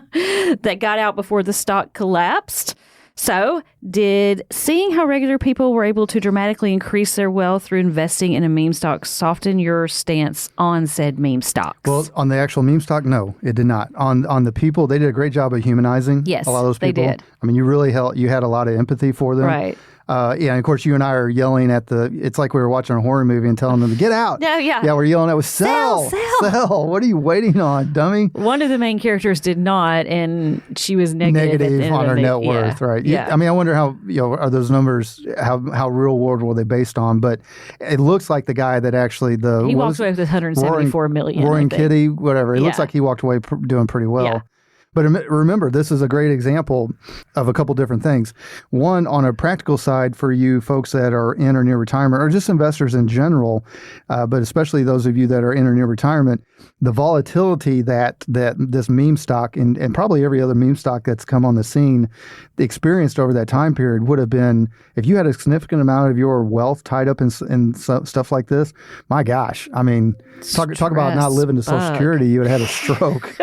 C: that got out before the stock collapsed. So, did seeing how regular people were able to dramatically increase their wealth through investing in a meme stock soften your stance on said meme stocks?
B: Well, on the actual meme stock, no, it did not. On the people, they did a great job of humanizing
C: Yes,
B: a lot of those people.
C: they did.
B: I mean, you really had a lot of empathy for them.
C: Right.
B: Yeah, and of course, you and I are yelling at it's like we were watching a horror movie and telling them to get out.
C: Yeah, yeah.
B: Yeah, we're yelling at sell. What are you waiting on, dummy?
C: One of the main characters did not, and she was negative
B: on her net worth, right?
C: Yeah.
B: I mean, I wonder how, are those numbers, how real world were they based on? But it looks like the guy that actually
C: he walked away with 174 million.
B: Roaring Kitty, whatever. It looks like he walked away doing pretty well.
C: Yeah.
B: But remember, this is a great example of a couple different things. One, on a practical side for you folks that are in or near retirement, or just investors in general, but especially those of you that are in or near retirement, the volatility that this meme stock and probably every other meme stock that's come on the scene experienced over that time period would have been, if you had a significant amount of your wealth tied up in stuff like this, my gosh, I mean, talk about not living to Social Security, you would have had a stroke.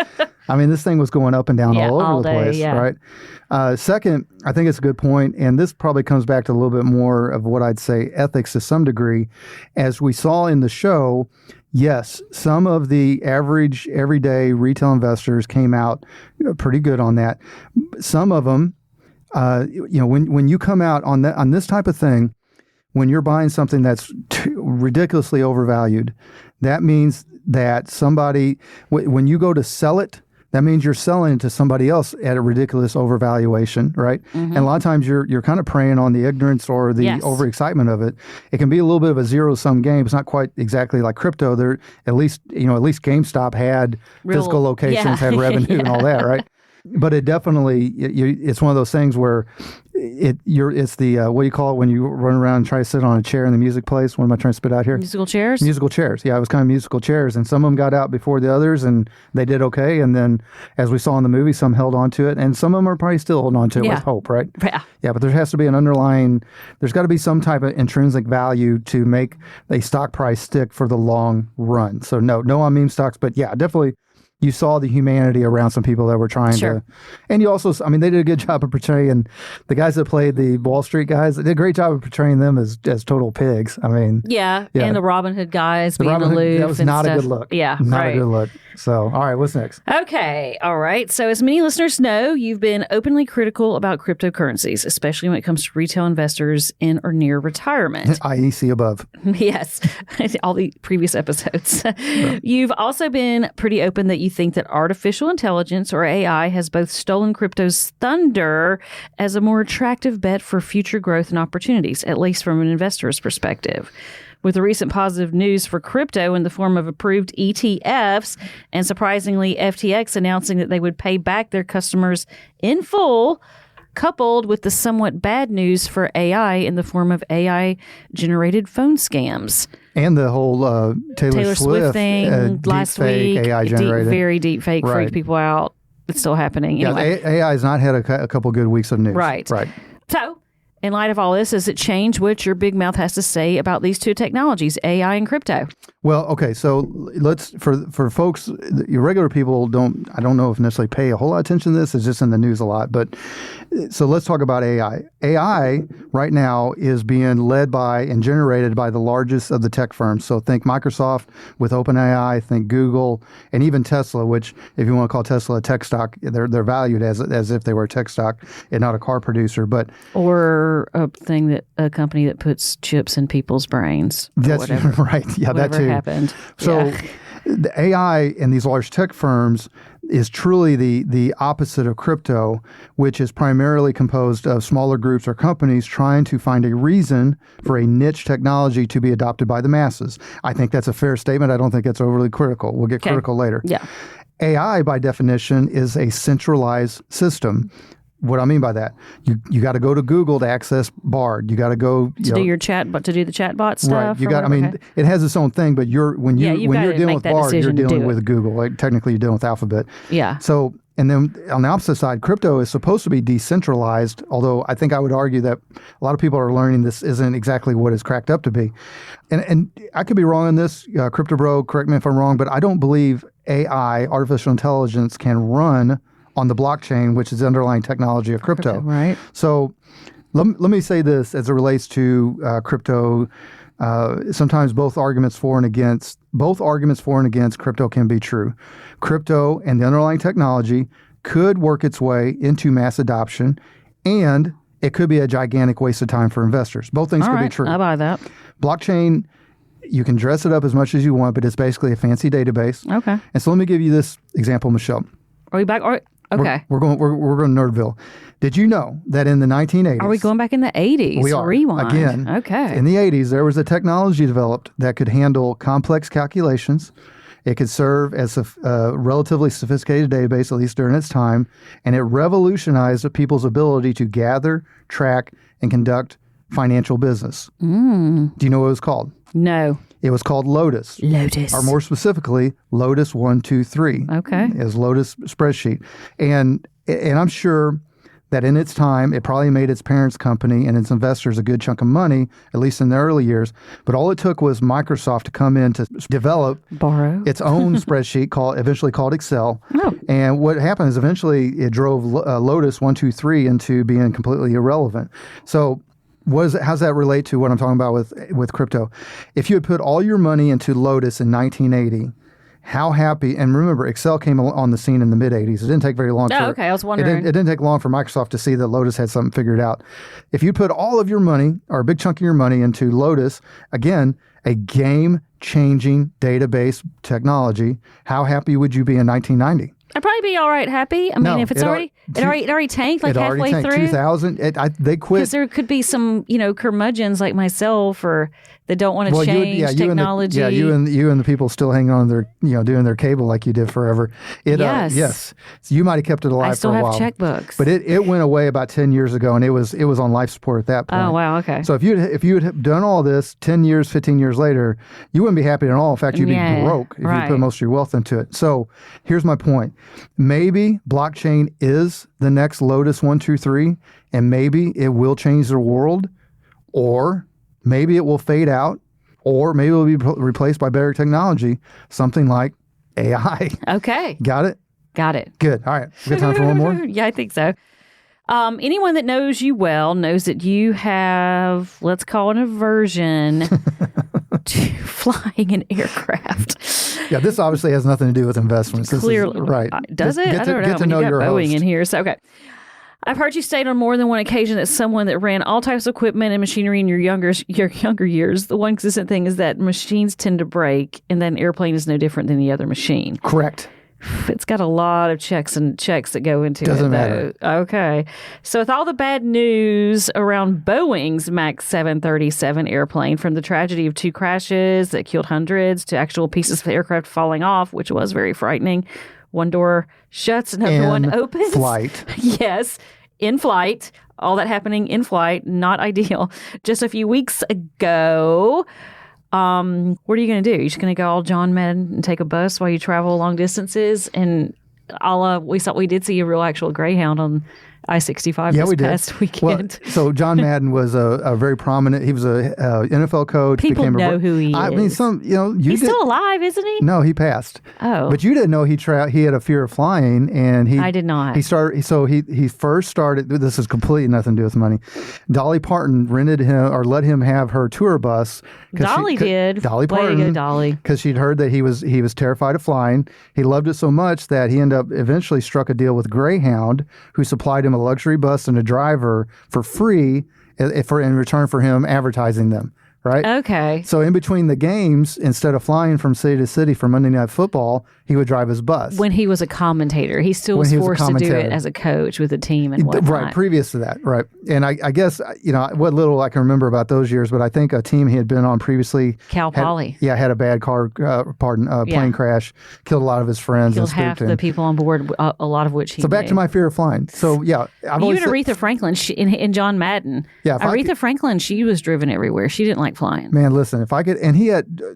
B: I mean, this thing was going up and down all over the place, right? Second, I think it's a good point, and this probably comes back to a little bit more of what I'd say ethics to some degree. As we saw in the show, yes, some of the average, everyday retail investors came out pretty good on that. Some of them, when you come out on this type of thing, when you're buying something that's ridiculously overvalued, that means that somebody, when you go to sell it, that means you're selling it to somebody else at a ridiculous overvaluation, right? Mm-hmm. And a lot of times you're kind of preying on the ignorance or the overexcitement of it. It can be a little bit of a zero-sum game. It's not quite exactly like crypto. There, at least GameStop had physical locations, had revenue and all that, right? But it definitely, it's one of those things where it's the, what do you call it when you run around and try to sit on a chair in the music place? What am I trying to spit out here?
C: Musical chairs?
B: Musical chairs. Yeah, it was kind of musical chairs. And some of them got out before the others and they did okay. And then, as we saw in the movie, some held on to it. And some of them are probably still holding on to it with hope, right?
C: Yeah.
B: Yeah, but there has to be an underlying, there's got to be some type of intrinsic value to make a stock price stick for the long run. So no on meme stocks, but yeah, definitely. You saw the humanity around some people that were trying to, and you also, I mean, they did a good job of portraying the guys that played the Wall Street guys. They did a great job of portraying them as total pigs. I mean,
C: yeah. And the Robin Hood guys being aloof.
B: That was not a good look.
C: Yeah,
B: not a good look. So, all right, what's next?
C: Okay, all right. So, as many listeners know, you've been openly critical about cryptocurrencies, especially when it comes to retail investors in or near retirement.
B: IEC above.
C: Yes, all the previous episodes. You've also been pretty open that you think that artificial intelligence, or AI, has both stolen crypto's thunder as a more attractive bet for future growth and opportunities, at least from an investor's perspective. With the recent positive news for crypto in the form of approved ETFs, and surprisingly, FTX announcing that they would pay back their customers in full, coupled with the somewhat bad news for AI in the form of AI-generated phone scams.
B: And the whole Taylor Swift
C: thing last week.
B: AI generated.
C: Very deep fake, freaked people out. It's still happening. Anyway.
B: Yeah, AI has not had a couple good weeks of news.
C: Right. So, in light of all this, does it change what your big mouth has to say about these two technologies, AI and crypto?
B: Well, okay, so let's for folks, your regular people I don't know if necessarily pay a whole lot of attention to this. It's just in the news a lot. But so let's talk about AI. AI right now is being led by and generated by the largest of the tech firms. So think Microsoft with OpenAI, think Google, and even Tesla, which if you want to call Tesla a tech stock, they're valued as if they were a tech stock and not a car producer. But
C: or a company that puts chips in people's brains.
B: That's right. Yeah, that too.
C: Happened.
B: So the AI in these large tech firms is truly the opposite of crypto, which is primarily composed of smaller groups or companies trying to find a reason for a niche technology to be adopted by the masses. I think that's a fair statement. I don't think it's overly critical. We'll get critical later.
C: Yeah.
B: AI, by definition, is a centralized system. what I mean by that, you got to go to Google to access Bard. You got to go
C: to do your chat, but to do the chatbot stuff.
B: Right. You got. I mean, it has its own thing, but when you're dealing with Bard, you're dealing with Google. Like technically, you're dealing with Alphabet.
C: Yeah.
B: So, and then on the opposite side, crypto is supposed to be decentralized. Although I think I would argue that a lot of people are learning this isn't exactly what it's cracked up to be. And I could be wrong on this, Crypto Bro. Correct me if I'm wrong, but I don't believe AI, artificial intelligence, can run on the blockchain, which is the underlying technology of crypto.
C: Right.
B: So let me say this as it relates to crypto. Sometimes both arguments for and against crypto can be true. Crypto and the underlying technology could work its way into mass adoption, and it could be a gigantic waste of time for investors. Both things could be true.
C: I buy that.
B: Blockchain, you can dress it up as much as you want, but it's basically a fancy database.
C: Okay.
B: And so let me give you this example, Michelle.
C: Are we back? Okay.
B: We're going to Nerdville. Did you know that in the 1980s...
C: Are we going back in the 80s?
B: We are.
C: Rewind.
B: Again.
C: Okay.
B: In the 80s, there was a technology developed that could handle complex calculations. It could serve as a relatively sophisticated database, at least during its time, and it revolutionized people's ability to gather, track, and conduct financial business. Do you know what it was called?
C: No.
B: It was called Lotus.
C: Lotus.
B: Or more specifically, Lotus 123.
C: Okay.
B: Is Lotus spreadsheet. And I'm sure that in its time, it probably made its parents' company and its investors a good chunk of money, at least in the early years. But all it took was Microsoft to come in to develop its own spreadsheet eventually called Excel.
C: Oh.
B: And what happened is eventually it drove Lotus 123 into being completely irrelevant. So how's that relate to what I'm talking about with crypto? If you had put all your money into Lotus in 1980, how happy, and remember, Excel came on the scene in the mid-'80s. It didn't take very long.
C: Okay, I was wondering.
B: It didn't take long for Microsoft to see that Lotus had something figured out. If you put all of your money, or a big chunk of your money, into Lotus, again, a game-changing database technology, how happy would you be in 1990?
C: I'd probably be all right happy. I mean, if it's already tanked like halfway through.
B: 2000, they quit.
C: Because there could be some, curmudgeons like myself that don't want to change technology.
B: You and the people still hanging on their, doing their cable like you did forever. Yes. So you might have kept it alive for a while.
C: I still have checkbooks.
B: But it went away about 10 years ago, and it was on life support at that point.
C: Oh, wow, okay.
B: So if you had done all this 10 years, 15 years later, you wouldn't be happy at all. In fact, you'd be broke if you put most of your wealth into it. So here's my point. Maybe blockchain is the next Lotus 123, and maybe it will change the world, or maybe it will fade out, or maybe it will be replaced by better technology, something like AI.
C: Okay.
B: Got it?
C: Got it.
B: Good. All right. We got time for one more?
C: Yeah, I think so. Anyone that knows you well knows that you have, let's call it, an aversion to flying an aircraft.
B: Yeah, this obviously has nothing to do with investments.
C: Clearly.
B: Right.
C: Does it? I don't know.
B: Get to know your
C: Boeing
B: host.
C: in here. So, okay. I've heard you state on more than one occasion that someone that ran all types of equipment and machinery in your younger years, the one consistent thing is that machines tend to break, and that an airplane is no different than the other machine.
B: Correct.
C: It's got a lot of checks that go into it.
B: Doesn't matter.
C: Okay. So with all the bad news around Boeing's MAX 737 airplane, from the tragedy of 2 crashes that killed hundreds to actual pieces of the aircraft falling off, which was very frightening. One door shuts, another one opens.
B: Flight.
C: Yes. In flight. All that happening in flight. Not ideal. Just a few weeks ago, what are you going to do? You're just going to go all John Madden and take a bus while you travel long distances? And we did see a real actual Greyhound on I-65 past weekend.
B: Well, so John Madden was a very prominent. He was a NFL coach.
C: People know who he is.
B: I mean,
C: he's still alive, isn't he?
B: No, he passed.
C: Oh,
B: but you didn't know he had a fear of flying, and
C: I did not.
B: He first started. This has completely nothing to do with money. Dolly Parton rented him or let him have her tour bus.
C: Dolly Parton. Way to go, Dolly.
B: Because she'd heard that he was terrified of flying. He loved it so much that he eventually struck a deal with Greyhound, who supplied him a luxury bus and a driver for free in return for him advertising them, right?
C: Okay.
B: So in between the games, instead of flying from city to city for Monday Night Football, he would drive his bus.
C: When he was a commentator, he still was forced to do it as a coach with a team and whatnot.
B: Right, previous to that, right. And I guess, what little I can remember about those years, but I think a team he had been on previously,
C: Cal Poly.
B: had a bad plane crash, killed a lot of his friends.
C: Killed half the people on board, a lot of which he
B: So back
C: knew.
B: to my fear of flying. So yeah.
C: Even Aretha Franklin and John Madden.
B: Yeah,
C: Aretha Franklin, she was driven everywhere. She didn't like flying.
B: Man, listen, if I could, and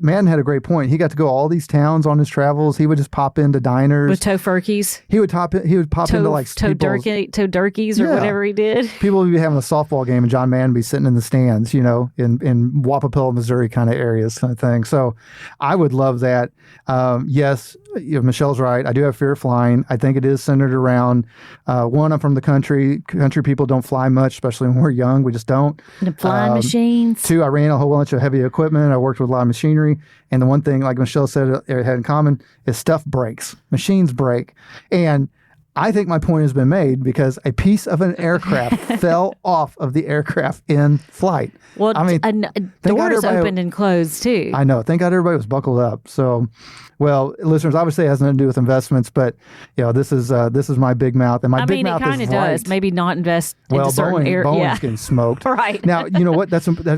B: Madden had a great point. He got to go all these towns on his travels. He would just pop into diners.
C: With tofurkeys.
B: He would pop into like
C: Turkeys or whatever he did.
B: People would be having a softball game and John Madden would be sitting in the stands, in Wapapill, Missouri kind of areas kind of thing. So I would love that. Yes, Michelle's right. I do have fear of flying. I think it is centered around, one, I'm from the country. Country people don't fly much, especially when we're young. We just don't.
C: The flying machines.
B: Two, I ran a whole bunch of heavy equipment. I worked with a lot of machinery. And the one thing, like Michelle said, it had in common is stuff breaks. Machines break. And I think my point has been made because a piece of an aircraft fell off of the aircraft in flight.
C: Well,
B: I mean,
C: doors opened and closed too.
B: I know. Thank God everybody was buckled up. So, well, listeners, obviously it has nothing to do with investments, but this is my big mouth, and my big mouth is right.
C: I mean, it kind of does. Maybe not invest into certain areas.
B: Boeing's getting smoked.
C: Right.
B: Now, you know what?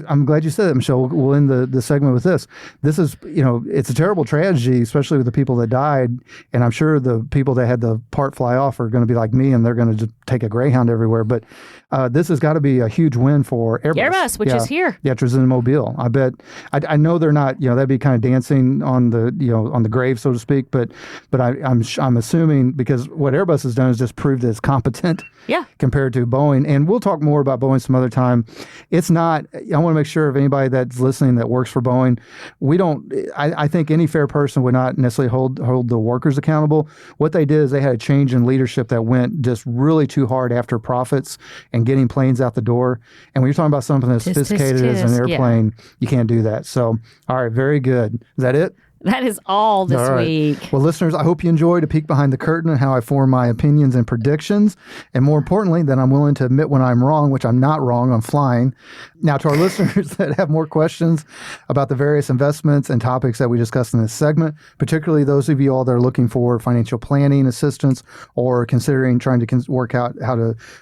B: I'm glad you said that, Michelle. We'll end the segment with this. This is, it's a terrible tragedy, especially with the people that died, and I'm sure the people that had the part fly off are going to be like me, and they're going to just take a Greyhound everywhere. But this has got to be a huge win for Airbus.
C: Which is here.
B: Yeah, Treasuries Mobile. I bet. I know they're not. That'd be kind of dancing on the grave, so to speak. But I'm assuming because what Airbus has done is just proved that it's competent.
C: Yeah.
B: Compared to Boeing, and we'll talk more about Boeing some other time. It's not. I want to make sure if anybody that's listening that works for Boeing, we don't. I think any fair person would not necessarily hold the workers accountable. What they did is they had a change in leadership that went just really too hard after profits and getting planes out the door. And when you're talking about something as sophisticated as an airplane, you can't do that. So, all right, very good. Is that it?
C: That is all this week.
B: Well, listeners, I hope you enjoyed a peek behind the curtain and how I form my opinions and predictions. And more importantly, that I'm willing to admit when I'm wrong, which I'm not wrong on flying. Now, to our listeners that have more questions about the various investments and topics that we discussed in this segment, particularly those of you all that are looking for financial planning assistance or considering trying to work out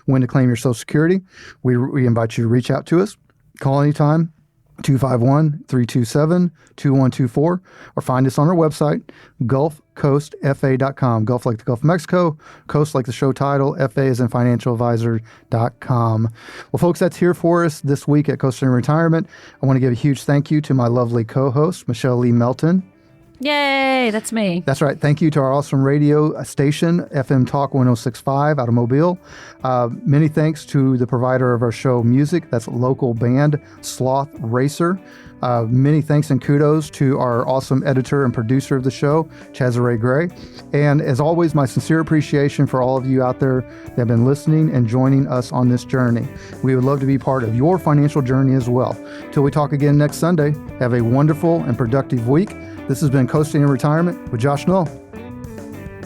B: when to claim your Social Security, we invite you to reach out to us. Call anytime. 251-327-2124, or find us on our website, gulfcoastfa.com. Gulf like the Gulf of Mexico, Coast like the show title, FA is in financialadvisor.com. Well, folks, that's here for us this week at Coasting in Retirement. I want to give a huge thank you to my lovely co-host, Michelle Lee Melton.
C: Yay, that's me.
B: That's right. Thank you to our awesome radio station, FM Talk 106.5 out of Mobile. Many thanks to the provider of our show music. That's local band Sloth Racer. Many thanks and kudos to our awesome editor and producer of the show, Chazare Gray. And as always, my sincere appreciation for all of you out there that have been listening and joining us on this journey. We would love to be part of your financial journey as well. Till we talk again next Sunday, have a wonderful and productive week. This has been Coasting in Retirement with Josh Knoll.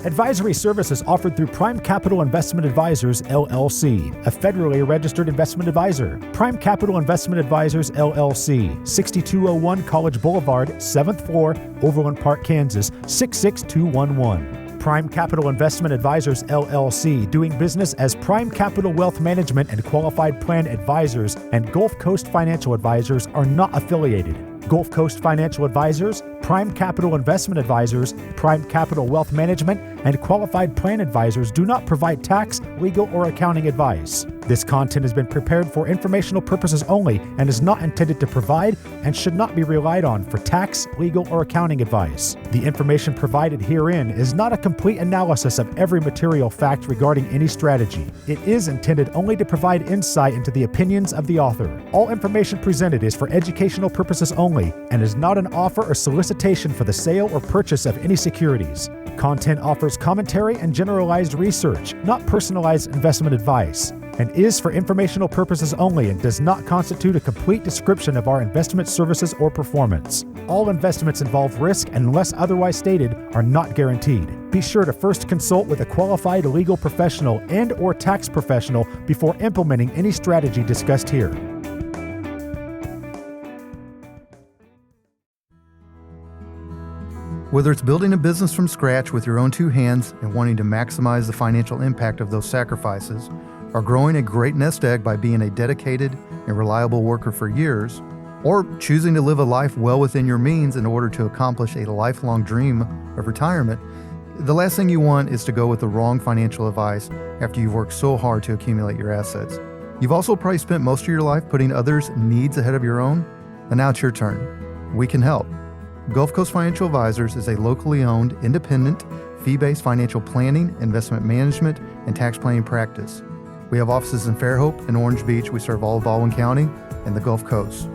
D: Advisory services offered through Prime Capital Investment Advisors, LLC, a federally registered investment advisor. Prime Capital Investment Advisors, LLC, 6201 College Boulevard, 7th floor, Overland Park, Kansas, 66211. Prime Capital Investment Advisors, LLC, doing business as Prime Capital Wealth Management and Qualified Plan Advisors and Gulf Coast Financial Advisors are not affiliated. Gulf Coast Financial Advisors, Prime Capital Investment Advisors, Prime Capital Wealth Management, and Qualified Plan Advisors do not provide tax, legal, or accounting advice. This content has been prepared for informational purposes only and is not intended to provide and should not be relied on for tax, legal, or accounting advice. The information provided herein is not a complete analysis of every material fact regarding any strategy. It is intended only to provide insight into the opinions of the author. All information presented is for educational purposes only and is not an offer or solicitation for the sale or purchase of any securities. Content offers commentary and generalized research, not personalized investment advice, and is for informational purposes only and does not constitute a complete description of our investment services or performance. All investments involve risk and, unless otherwise stated, are not guaranteed. Be sure to first consult with a qualified legal professional and/or tax professional before implementing any strategy discussed here.
B: Whether it's building a business from scratch with your own two hands and wanting to maximize the financial impact of those sacrifices, or growing a great nest egg by being a dedicated and reliable worker for years, or choosing to live a life well within your means in order to accomplish a lifelong dream of retirement, the last thing you want is to go with the wrong financial advice after you've worked so hard to accumulate your assets. You've also probably spent most of your life putting others' needs ahead of your own, and now it's your turn. We can help. Gulf Coast Financial Advisors is a locally owned, independent, fee-based financial planning, investment management, and tax planning practice. We have offices in Fairhope and Orange Beach. We serve all of Baldwin County and the Gulf Coast.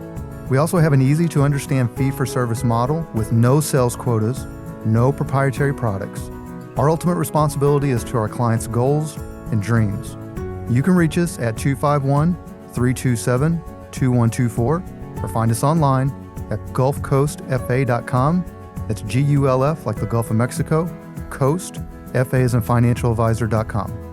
B: We also have an easy-to-understand fee-for-service model with no sales quotas, no proprietary products. Our ultimate responsibility is to our clients' goals and dreams. You can reach us at 251-327-2124 or find us online at gulfcoastfa.com. That's GULF like the Gulf of Mexico, Coast, FA as in financialadvisor.com.